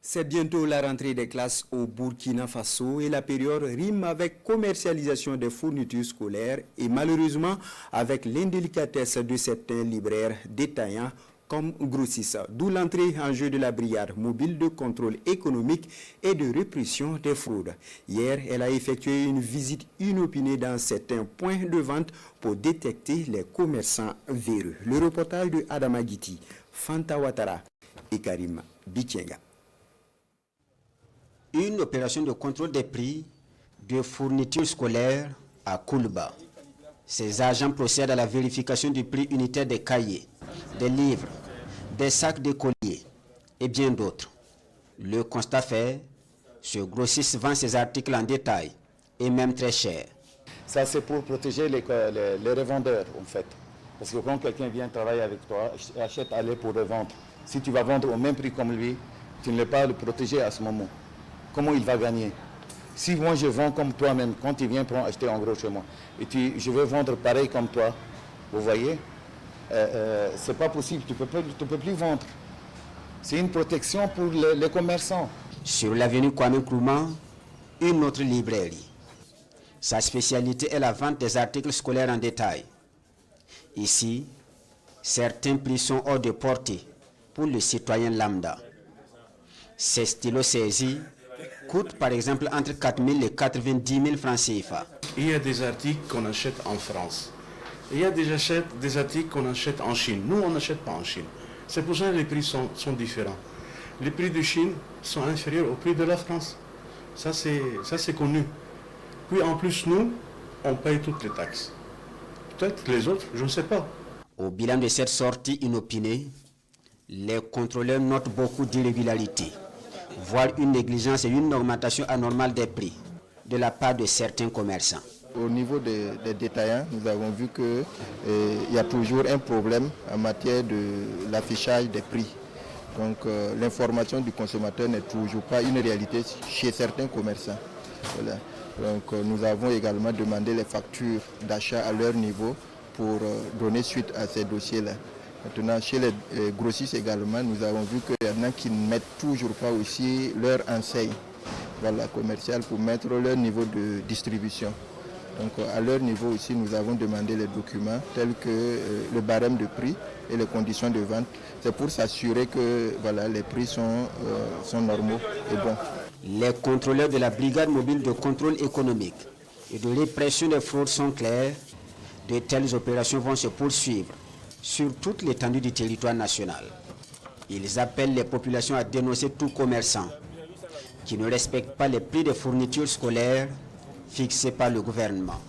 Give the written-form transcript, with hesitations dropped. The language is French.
C'est bientôt la rentrée des classes au Burkina Faso et la période rime avec commercialisation des fournitures scolaires et malheureusement avec l'indélicatesse de certains libraires détaillants comme grossistes, d'où l'entrée en jeu de la brigade mobile de contrôle économique et de répression des fraudes. Hier, elle a effectué une visite inopinée dans certains points de vente pour détecter les commerçants véreux. Le reportage de Adama Guiti, Fanta Ouattara et Karim Bichenga. Une opération de contrôle des prix de fournitures scolaires à Koulba. Ces agents procèdent à la vérification du prix unitaire des cahiers, des livres, des sacs d'écoliers et bien d'autres. Le constat fait, ce grossiste vend ses articles en détail et même très cher. Ça, c'est pour protéger les revendeurs, en fait. Parce que quand quelqu'un vient travailler avec toi, achète aller pour revendre. Si tu vas vendre au même prix comme lui, tu ne l'es pas le protéger à ce moment. Comment il va gagner? Si moi je vends comme toi-même, quand tu viens pour acheter en gros chez moi, et je veux vendre pareil comme toi, vous voyez, c'est pas possible, tu peux plus vendre. C'est une protection pour les commerçants. Sur l'avenue Kwame Nkrumah, une autre librairie. Sa spécialité est la vente des articles scolaires en détail. Ici, certains prix sont hors de portée pour le citoyen lambda. Ces stylos saisis coûtent par exemple entre 4 000 et 90 000 francs CFA. Il y a des articles qu'on achète en France. Il y a des articles qu'on achète en Chine. Nous, on n'achète pas en Chine. C'est pour ça que les prix sont différents. Les prix de Chine sont inférieurs au prix de la France. Ça, c'est connu. Puis en plus, nous, on paye toutes les taxes. Peut-être les autres, je ne sais pas. Au bilan de cette sortie inopinée, les contrôleurs notent beaucoup d'irrégularités, voire une négligence et une augmentation anormale des prix de la part de certains commerçants. Au niveau des détaillants, nous avons vu qu'il y a toujours un problème en matière de l'affichage des prix. Donc l'information du consommateur n'est toujours pas une réalité chez certains commerçants. Voilà. Donc nous avons également demandé les factures d'achat à leur niveau pour donner suite à ces dossiers-là. Maintenant, chez les grossistes également, nous avons vu qu'il y en a qui ne mettent toujours pas aussi leur enseigne commerciale pour mettre leur niveau de distribution. Donc à leur niveau aussi, nous avons demandé les documents tels que le barème de prix et les conditions de vente. C'est pour s'assurer que les prix sont normaux et bons. Les contrôleurs de la brigade mobile de contrôle économique et de répression des fraudes sont clairs. De telles opérations vont se poursuivre sur toute l'étendue du territoire national. Ils appellent les populations à dénoncer tout commerçant qui ne respecte pas les prix des fournitures scolaires fixés par le gouvernement.